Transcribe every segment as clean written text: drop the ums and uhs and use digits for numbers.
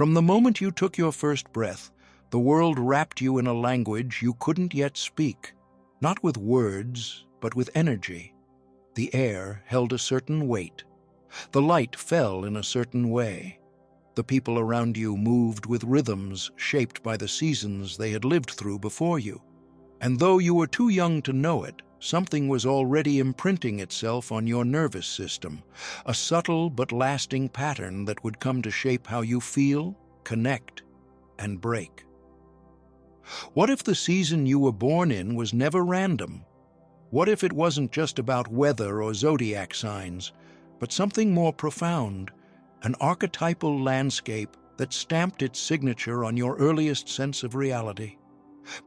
From the moment you took your first breath, the world wrapped you in a language you couldn't yet speak, not with words, but with energy. The air held a certain weight. The light fell in a certain way. The people around you moved with rhythms shaped by the seasons they had lived through before you. And though you were too young to know it, something was already imprinting itself on your nervous system, a subtle but lasting pattern that would come to shape how you feel, connect, and break. What if the season you were born in was never random? What if it wasn't just about weather or zodiac signs, but something more profound, an archetypal landscape that stamped its signature on your earliest sense of reality?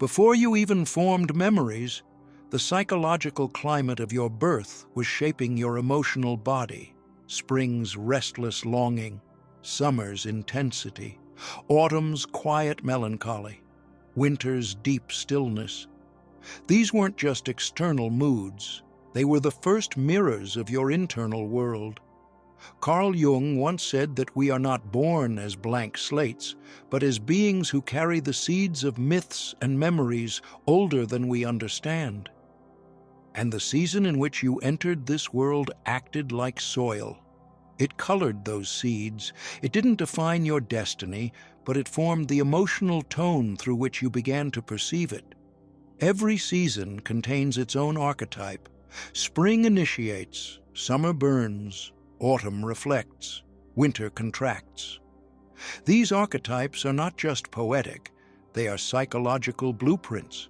Before you even formed memories, the psychological climate of your birth was shaping your emotional body. Spring's restless longing, summer's intensity, autumn's quiet melancholy, winter's deep stillness. These weren't just external moods, they were the first mirrors of your internal world. Carl Jung once said that we are not born as blank slates, but as beings who carry the seeds of myths and memories older than we understand. And the season in which you entered this world acted like soil. It colored those seeds. It didn't define your destiny, but it formed the emotional tone through which you began to perceive it. Every season contains its own archetype. Spring initiates, summer burns, autumn reflects, winter contracts. These archetypes are not just poetic, they are psychological blueprints.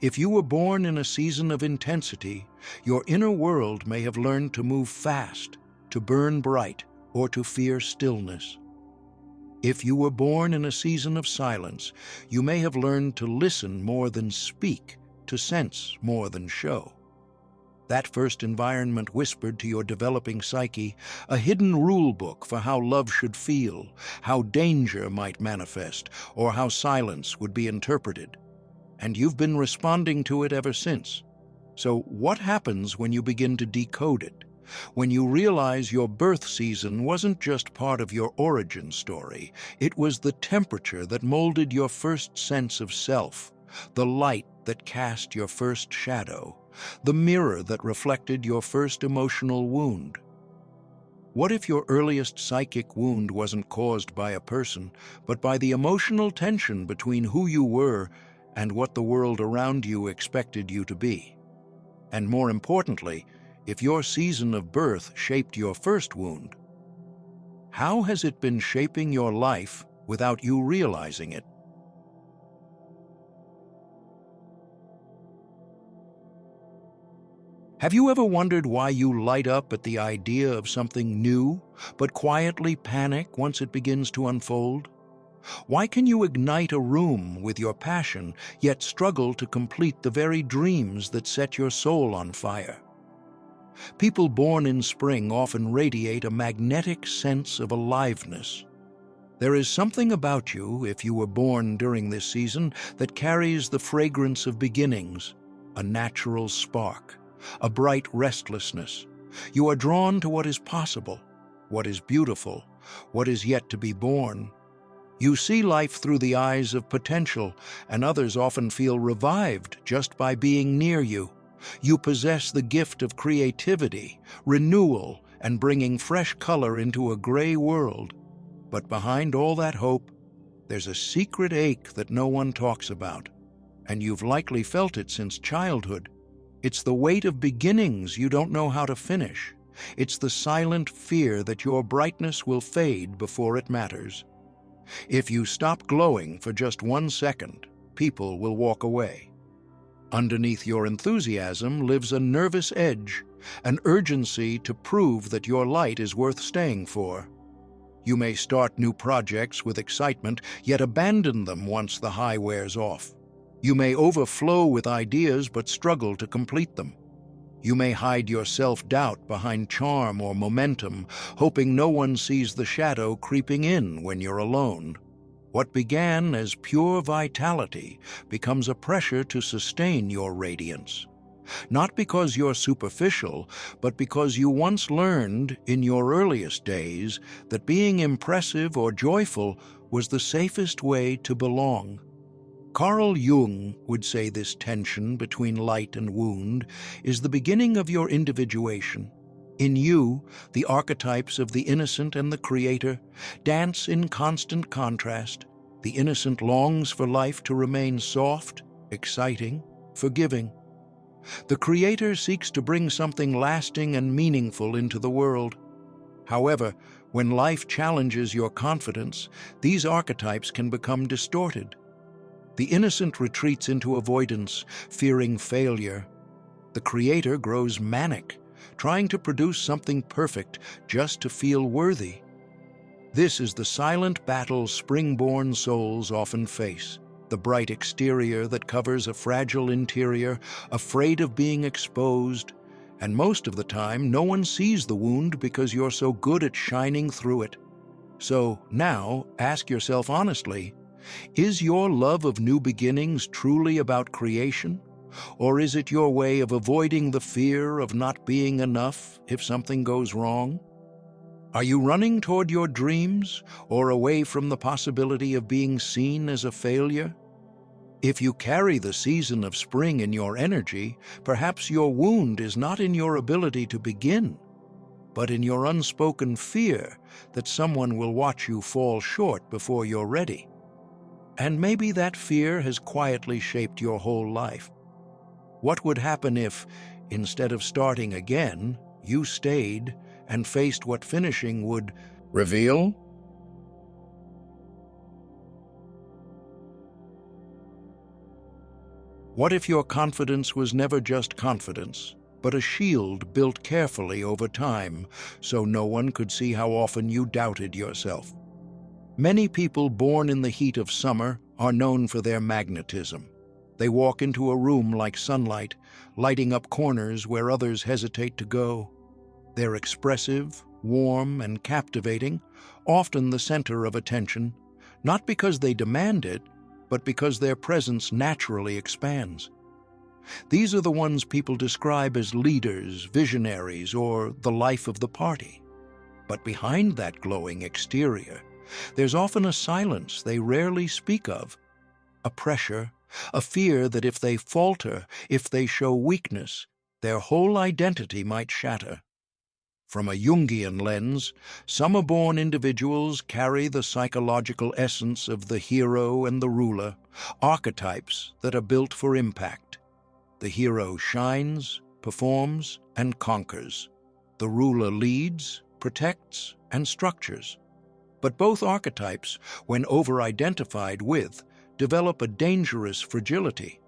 If you were born in a season of intensity, your inner world may have learned to move fast, to burn bright, or to fear stillness. If you were born in a season of silence, you may have learned to listen more than speak, to sense more than show. That first environment whispered to your developing psyche a hidden rule book for how love should feel, how danger might manifest, or how silence would be interpreted. And you've been responding to it ever since. So what happens when you begin to decode it? When you realize your birth season wasn't just part of your origin story, it was the temperature that molded your first sense of self, the light that cast your first shadow, the mirror that reflected your first emotional wound. What if your earliest psychic wound wasn't caused by a person, but by the emotional tension between who you were and what the world around you expected you to be? And more importantly, if your season of birth shaped your first wound, how has it been shaping your life without you realizing it? Have you ever wondered why you light up at the idea of something new, but quietly panic once it begins to unfold? Why can you ignite a room with your passion, yet struggle to complete the very dreams that set your soul on fire? People born in spring often radiate a magnetic sense of aliveness. There is something about you, if you were born during this season, that carries the fragrance of beginnings, a natural spark, a bright restlessness. You are drawn to what is possible, what is beautiful, what is yet to be born. You see life through the eyes of potential, and others often feel revived just by being near you. You possess the gift of creativity, renewal, and bringing fresh color into a gray world. But behind all that hope, there's a secret ache that no one talks about, and you've likely felt it since childhood. It's the weight of beginnings you don't know how to finish. It's the silent fear that your brightness will fade before it matters. If you stop glowing for just 1 second, people will walk away. Underneath your enthusiasm lives a nervous edge, an urgency to prove that your light is worth staying for. You may start new projects with excitement, yet abandon them once the high wears off. You may overflow with ideas but struggle to complete them. You may hide your self-doubt behind charm or momentum, hoping no one sees the shadow creeping in when you're alone. What began as pure vitality becomes a pressure to sustain your radiance. Not because you're superficial, but because you once learned in your earliest days that being impressive or joyful was the safest way to belong. Carl Jung would say this tension between light and wound is the beginning of your individuation. In you, the archetypes of the innocent and the creator dance in constant contrast. The innocent longs for life to remain soft, exciting, forgiving. The creator seeks to bring something lasting and meaningful into the world. However, when life challenges your confidence, these archetypes can become distorted. The innocent retreats into avoidance, fearing failure. The creator grows manic, trying to produce something perfect just to feel worthy. This is the silent battle spring-born souls often face. The bright exterior that covers a fragile interior, afraid of being exposed, and most of the time no one sees the wound because you're so good at shining through it. So now, ask yourself honestly, is your love of new beginnings truly about creation? Or is it your way of avoiding the fear of not being enough if something goes wrong? Are you running toward your dreams or away from the possibility of being seen as a failure? If you carry the season of spring in your energy, perhaps your wound is not in your ability to begin, but in your unspoken fear that someone will watch you fall short before you're ready. And maybe that fear has quietly shaped your whole life. What would happen if, instead of starting again, you stayed and faced what finishing would reveal? What if your confidence was never just confidence, but a shield built carefully over time so no one could see how often you doubted yourself? Many people born in the heat of summer are known for their magnetism. They walk into a room like sunlight, lighting up corners where others hesitate to go. They're expressive, warm, and captivating, often the center of attention, not because they demand it, but because their presence naturally expands. These are the ones people describe as leaders, visionaries, or the life of the party. But behind that glowing exterior, there's often a silence they rarely speak of, a pressure, a fear that if they falter, if they show weakness, their whole identity might shatter. From a Jungian lens, summer-born individuals carry the psychological essence of the hero and the ruler, archetypes that are built for impact. The hero shines, performs, and conquers. The ruler leads, protects, and structures. But both archetypes, when over-identified with, develop a dangerous fragility.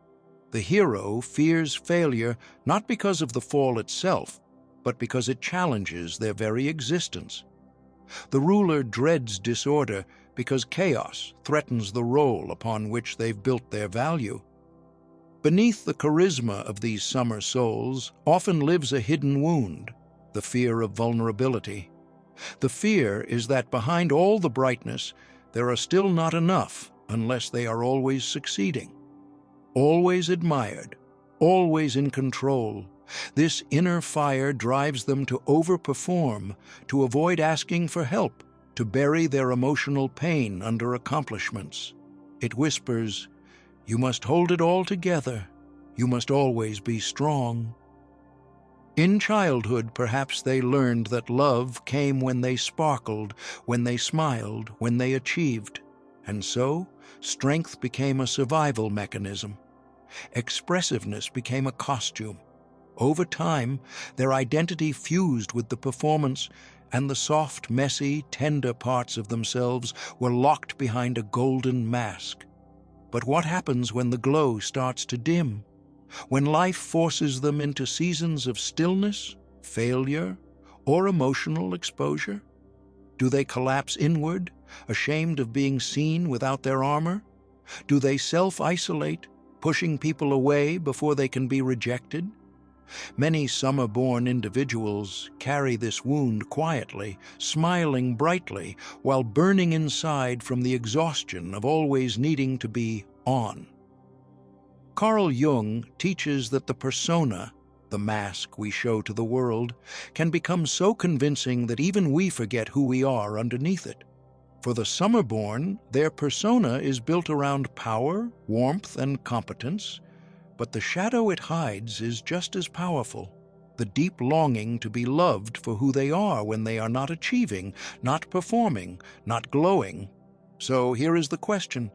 The hero fears failure not because of the fall itself, but because it challenges their very existence. The ruler dreads disorder because chaos threatens the role upon which they've built their value. Beneath the charisma of these summer souls often lives a hidden wound, the fear of vulnerability. The fear is that behind all the brightness, there are still not enough unless they are always succeeding, always admired, always in control. This inner fire drives them to overperform, to avoid asking for help, to bury their emotional pain under accomplishments. It whispers, "You must hold it all together. You must always be strong." In childhood, perhaps they learned that love came when they sparkled, when they smiled, when they achieved. And so, strength became a survival mechanism. Expressiveness became a costume. Over time, their identity fused with the performance, and the soft, messy, tender parts of themselves were locked behind a golden mask. But what happens when the glow starts to dim? When life forces them into seasons of stillness, failure, or emotional exposure? Do they collapse inward, ashamed of being seen without their armor? Do they self-isolate, pushing people away before they can be rejected? Many summer-born individuals carry this wound quietly, smiling brightly, while burning inside from the exhaustion of always needing to be on. Carl Jung teaches that the persona, the mask we show to the world, can become so convincing that even we forget who we are underneath it. For the summer-born, their persona is built around power, warmth, and competence, but the shadow it hides is just as powerful. The deep longing to be loved for who they are when they are not achieving, not performing, not glowing. So here is the question.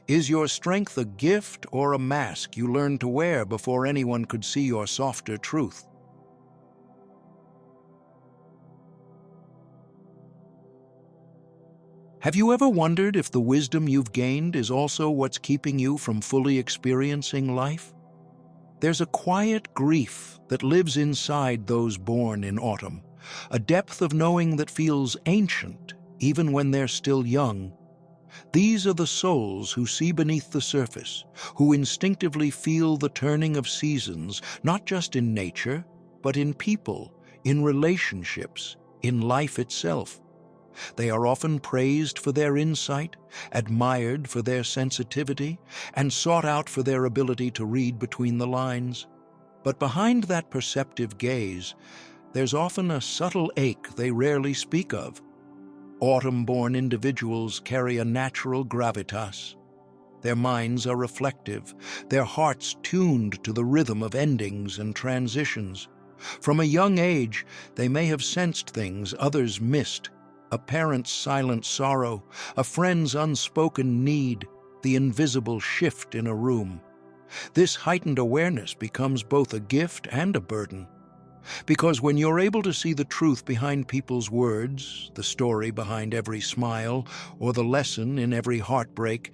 Is your strength a gift or a mask you learned to wear before anyone could see your softer truth? Have you ever wondered if the wisdom you've gained is also what's keeping you from fully experiencing life? There's a quiet grief that lives inside those born in autumn, a depth of knowing that feels ancient even when they're still young. These are the souls who see beneath the surface, who instinctively feel the turning of seasons, not just in nature, but in people, in relationships, in life itself. They are often praised for their insight, admired for their sensitivity, and sought out for their ability to read between the lines. But behind that perceptive gaze, there's often a subtle ache they rarely speak of. Autumn-born individuals carry a natural gravitas. Their minds are reflective, their hearts tuned to the rhythm of endings and transitions. From a young age, they may have sensed things others missed: a parent's silent sorrow, a friend's unspoken need, the invisible shift in a room. This heightened awareness becomes both a gift and a burden. Because when you're able to see the truth behind people's words, the story behind every smile, or the lesson in every heartbreak,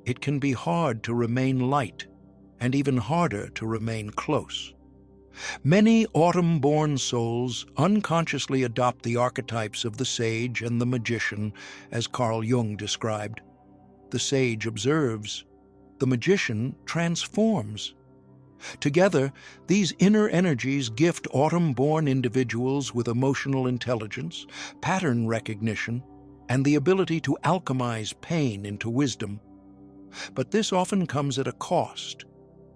it can be hard to remain light, and even harder to remain close. Many autumn-born souls unconsciously adopt the archetypes of the sage and the magician, as Carl Jung described. The sage observes, the magician transforms. Together, these inner energies gift autumn-born individuals with emotional intelligence, pattern recognition, and the ability to alchemize pain into wisdom. But this often comes at a cost: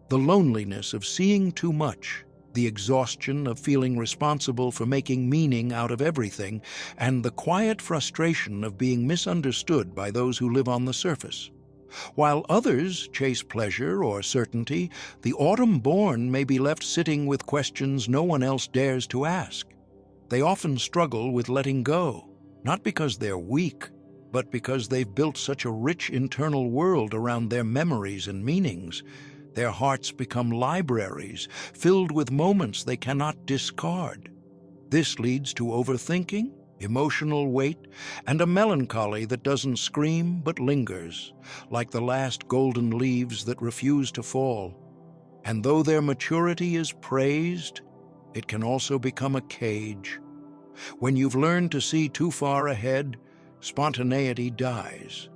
the loneliness of seeing too much, the exhaustion of feeling responsible for making meaning out of everything, and the quiet frustration of being misunderstood by those who live on the surface. While others chase pleasure or certainty, the autumn-born may be left sitting with questions no one else dares to ask. They often struggle with letting go, not because they're weak, but because they've built such a rich internal world around their memories and meanings. Their hearts become libraries, filled with moments they cannot discard. This leads to overthinking, emotional weight, and a melancholy that doesn't scream but lingers, like the last golden leaves that refuse to fall. And though their maturity is praised, it can also become a cage. When you've learned to see too far ahead, spontaneity dies.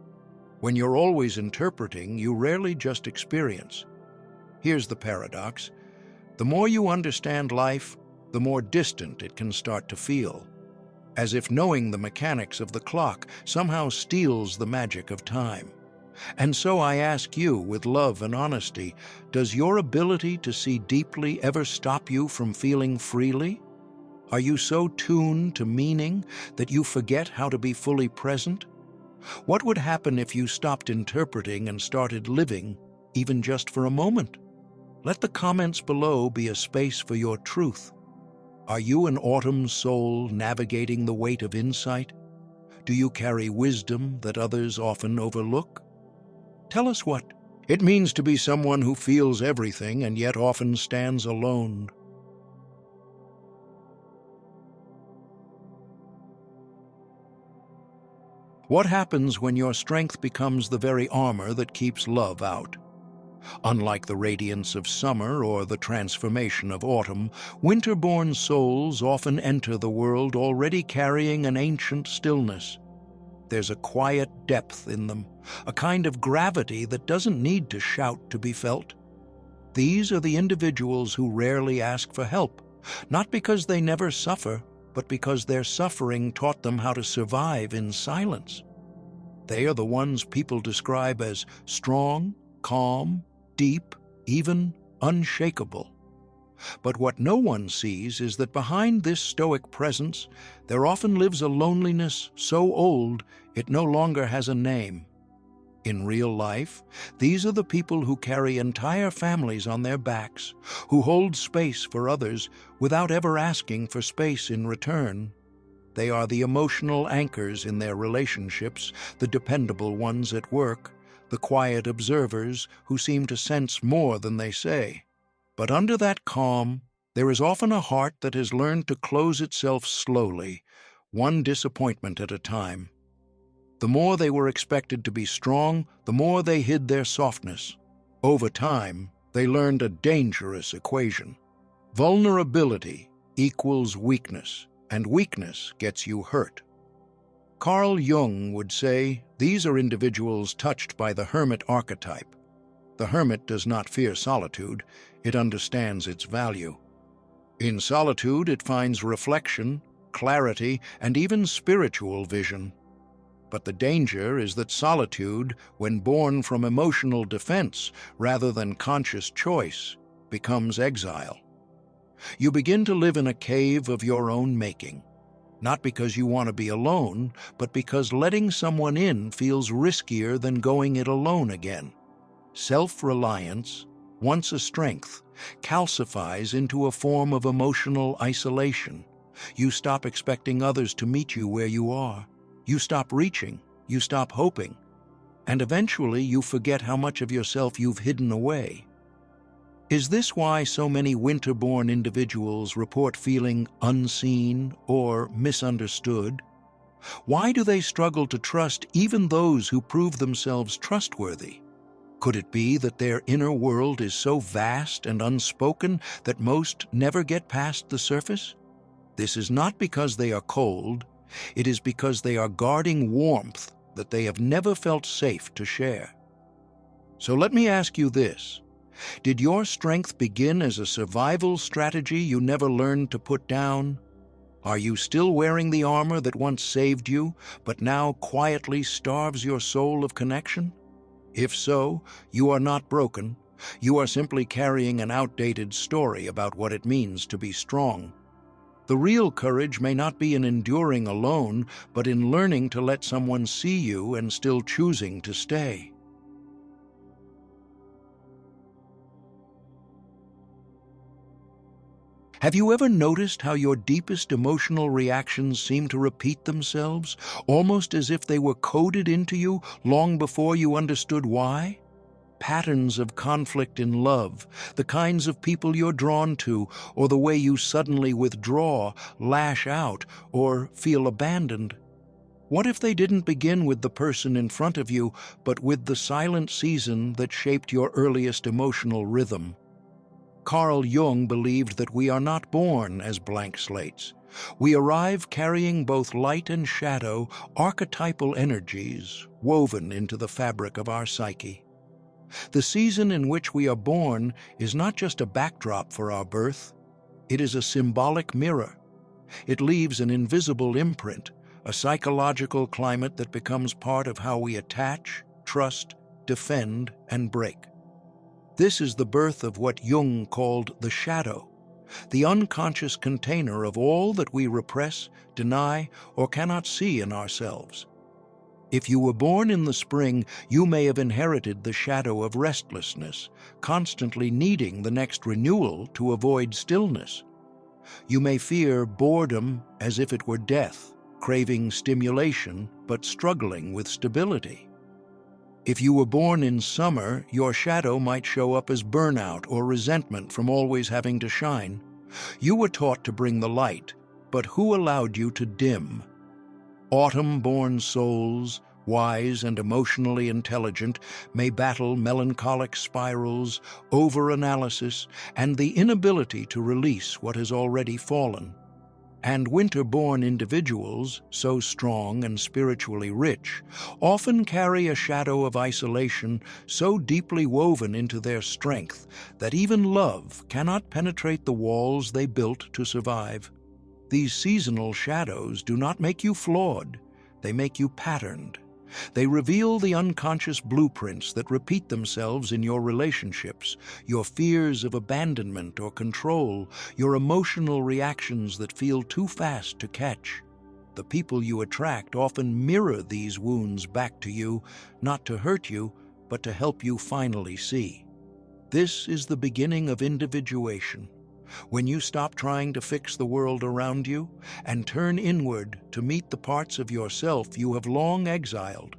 When you're always interpreting, you rarely just experience. Here's the paradox. The more you understand life, the more distant it can start to feel, as if knowing the mechanics of the clock somehow steals the magic of time. And so I ask you, with love and honesty, does your ability to see deeply ever stop you from feeling freely? Are you so tuned to meaning that you forget how to be fully present? What would happen if you stopped interpreting and started living, even just for a moment? Let the comments below be a space for your truth. Are you an autumn soul navigating the weight of insight? Do you carry wisdom that others often overlook? Tell us what it means to be someone who feels everything and yet often stands alone. What happens when your strength becomes the very armor that keeps love out? Unlike the radiance of summer or the transformation of autumn, winter-born souls often enter the world already carrying an ancient stillness. There's a quiet depth in them, a kind of gravity that doesn't need to shout to be felt. These are the individuals who rarely ask for help, not because they never suffer, but because their suffering taught them how to survive in silence. They are the ones people describe as strong, calm, deep, even unshakable. But what no one sees is that behind this stoic presence, there often lives a loneliness so old it no longer has a name. In real life, these are the people who carry entire families on their backs, who hold space for others without ever asking for space in return. They are the emotional anchors in their relationships, the dependable ones at work, the quiet observers who seem to sense more than they say. But under that calm, there is often a heart that has learned to close itself slowly, one disappointment at a time. The more they were expected to be strong, the more they hid their softness. Over time, they learned a dangerous equation. Vulnerability equals weakness, and weakness gets you hurt. Carl Jung would say, these are individuals touched by the hermit archetype. The hermit does not fear solitude, it understands its value. In solitude, it finds reflection, clarity, and even spiritual vision. But the danger is that solitude, when born from emotional defense rather than conscious choice, becomes exile. You begin to live in a cave of your own making, not because you want to be alone, but because letting someone in feels riskier than going it alone again. Self-reliance, once a strength, calcifies into a form of emotional isolation. You stop expecting others to meet you where you are. You stop reaching, you stop hoping, and eventually you forget how much of yourself you've hidden away. Is this why so many winter-born individuals report feeling unseen or misunderstood? Why do they struggle to trust even those who prove themselves trustworthy? Could it be that their inner world is so vast and unspoken that most never get past the surface? This is not because they are cold. It is because they are guarding warmth that they have never felt safe to share. So let me ask you this. Did your strength begin as a survival strategy you never learned to put down? Are you still wearing the armor that once saved you, but now quietly starves your soul of connection? If so, you are not broken. You are simply carrying an outdated story about what it means to be strong. The real courage may not be in enduring alone, but in learning to let someone see you and still choosing to stay. Have you ever noticed how your deepest emotional reactions seem to repeat themselves, almost as if they were coded into you long before you understood why? Patterns of conflict in love, the kinds of people you're drawn to, or the way you suddenly withdraw, lash out, or feel abandoned. What if they didn't begin with the person in front of you, but with the silent season that shaped your earliest emotional rhythm? Carl Jung believed that we are not born as blank slates. We arrive carrying both light and shadow, archetypal energies woven into the fabric of our psyche. The season in which we are born is not just a backdrop for our birth. It is a symbolic mirror. It leaves an invisible imprint, a psychological climate that becomes part of how we attach, trust, defend, and break. This is the birth of what Jung called the shadow, the unconscious container of all that we repress, deny, or cannot see in ourselves. If you were born in the spring, you may have inherited the shadow of restlessness, constantly needing the next renewal to avoid stillness. You may fear boredom as if it were death, craving stimulation but struggling with stability. If you were born in summer, your shadow might show up as burnout or resentment from always having to shine. You were taught to bring the light, but who allowed you to dim? Autumn-born souls, wise and emotionally intelligent, may battle melancholic spirals, over-analysis, and the inability to release what has already fallen. And winter-born individuals, so strong and spiritually rich, often carry a shadow of isolation so deeply woven into their strength that even love cannot penetrate the walls they built to survive. These seasonal shadows do not make you flawed, they make you patterned. They reveal the unconscious blueprints that repeat themselves in your relationships, your fears of abandonment or control, your emotional reactions that feel too fast to catch. The people you attract often mirror these wounds back to you, not to hurt you, but to help you finally see. This is the beginning of individuation, when you stop trying to fix the world around you and turn inward to meet the parts of yourself you have long exiled.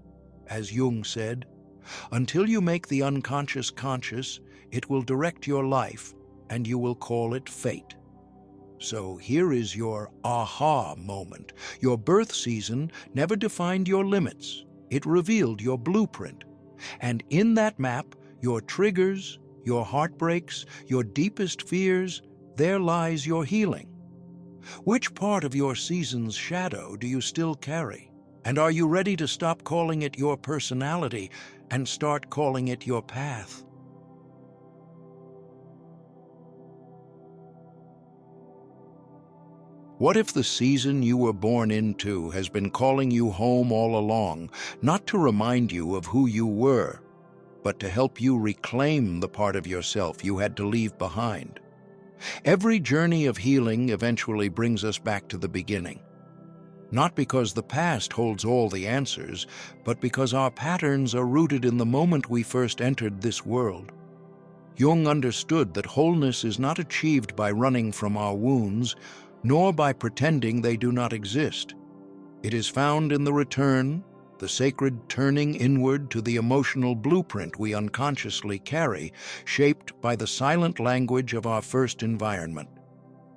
As Jung said, until you make the unconscious conscious, it will direct your life, and you will call it fate. So here is your aha moment. Your birth season never defined your limits. It revealed your blueprint. And in that map, your triggers, your heartbreaks, your deepest fears, there lies your healing. Which part of your season's shadow do you still carry? And are you ready to stop calling it your personality and start calling it your path? What if the season you were born into has been calling you home all along, not to remind you of who you were, but to help you reclaim the part of yourself you had to leave behind? Every journey of healing eventually brings us back to the beginning. Not because the past holds all the answers, but because our patterns are rooted in the moment we first entered this world. Jung understood that wholeness is not achieved by running from our wounds, nor by pretending they do not exist. It is found in the return, the sacred turning inward to the emotional blueprint we unconsciously carry, shaped by the silent language of our first environment.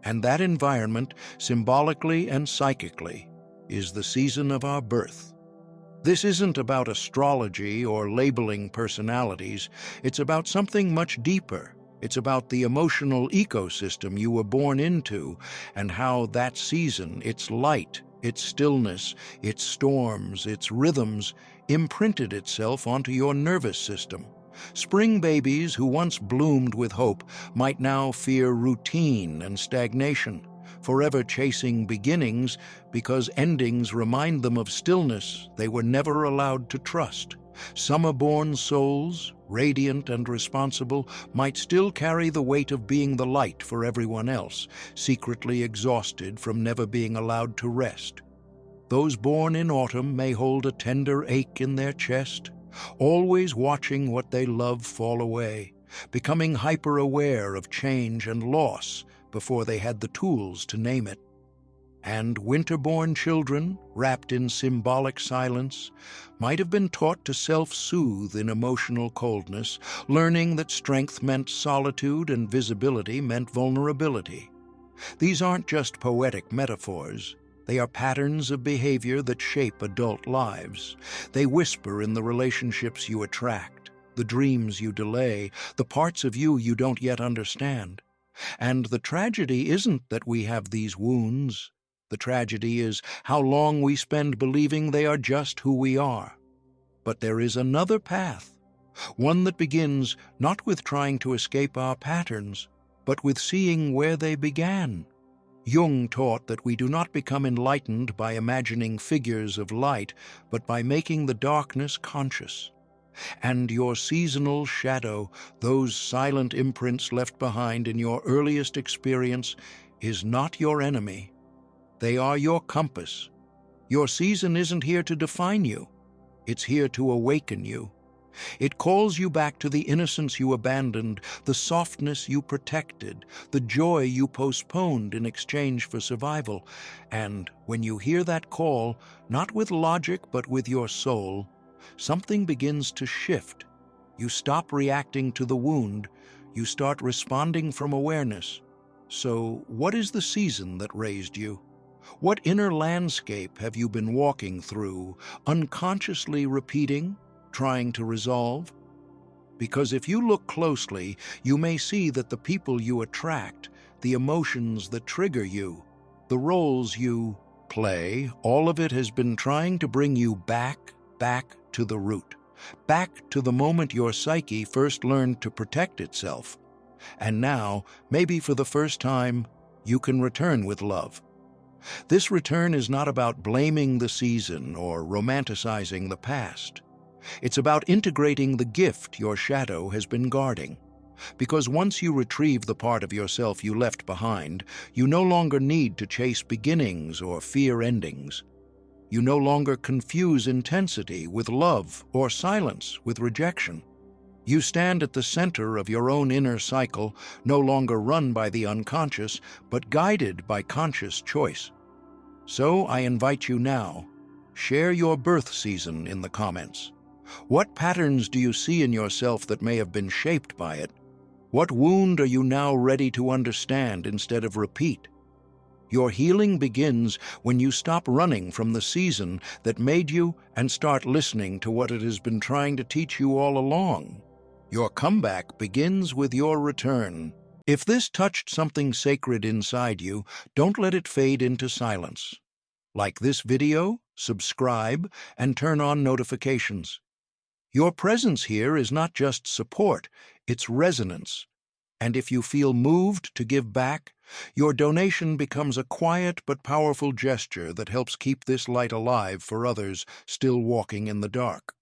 And that environment, symbolically and psychically, is the season of our birth. This isn't about astrology or labeling personalities. It's about something much deeper. It's about the emotional ecosystem you were born into and how that season, its light, its stillness, its storms, its rhythms, imprinted itself onto your nervous system. Spring babies who once bloomed with hope might now fear routine and stagnation, forever chasing beginnings because endings remind them of stillness they were never allowed to trust. Summer-born souls, radiant and responsible, might still carry the weight of being the light for everyone else, secretly exhausted from never being allowed to rest. Those born in autumn may hold a tender ache in their chest, always watching what they love fall away, becoming hyper-aware of change and loss before they had the tools to name it. And winter-born children, wrapped in symbolic silence, might have been taught to self-soothe in emotional coldness, learning that strength meant solitude and visibility meant vulnerability. These aren't just poetic metaphors. They are patterns of behavior that shape adult lives. They whisper in the relationships you attract, the dreams you delay, the parts of you you don't yet understand. And the tragedy isn't that we have these wounds. The tragedy is how long we spend believing they are just who we are. But there is another path, one that begins not with trying to escape our patterns, but with seeing where they began. Jung taught that we do not become enlightened by imagining figures of light, but by making the darkness conscious. And your seasonal shadow, those silent imprints left behind in your earliest experience, is not your enemy. They are your compass. Your season isn't here to define you. It's here to awaken you. It calls you back to the innocence you abandoned, the softness you protected, the joy you postponed in exchange for survival. And when you hear that call, not with logic but with your soul, something begins to shift. You stop reacting to the wound. You start responding from awareness. So, what is the season that raised you? What inner landscape have you been walking through, unconsciously repeating, trying to resolve? Because if you look closely, you may see that the people you attract, the emotions that trigger you, the roles you play, all of it has been trying to bring you back to the root, back to the moment your psyche first learned to protect itself. And now, maybe for the first time, you can return with love. This return is not about blaming the season or romanticizing the past. It's about integrating the gift your shadow has been guarding. Because once you retrieve the part of yourself you left behind, you no longer need to chase beginnings or fear endings. You no longer confuse intensity with love or silence with rejection. You stand at the center of your own inner cycle, no longer run by the unconscious, but guided by conscious choice. So I invite you now, share your birth season in the comments. What patterns do you see in yourself that may have been shaped by it? What wound are you now ready to understand instead of repeat? Your healing begins when you stop running from the season that made you and start listening to what it has been trying to teach you all along. Your comeback begins with your return. If this touched something sacred inside you, don't let it fade into silence. Like this video, subscribe, and turn on notifications. Your presence here is not just support, it's resonance. And if you feel moved to give back, your donation becomes a quiet but powerful gesture that helps keep this light alive for others still walking in the dark.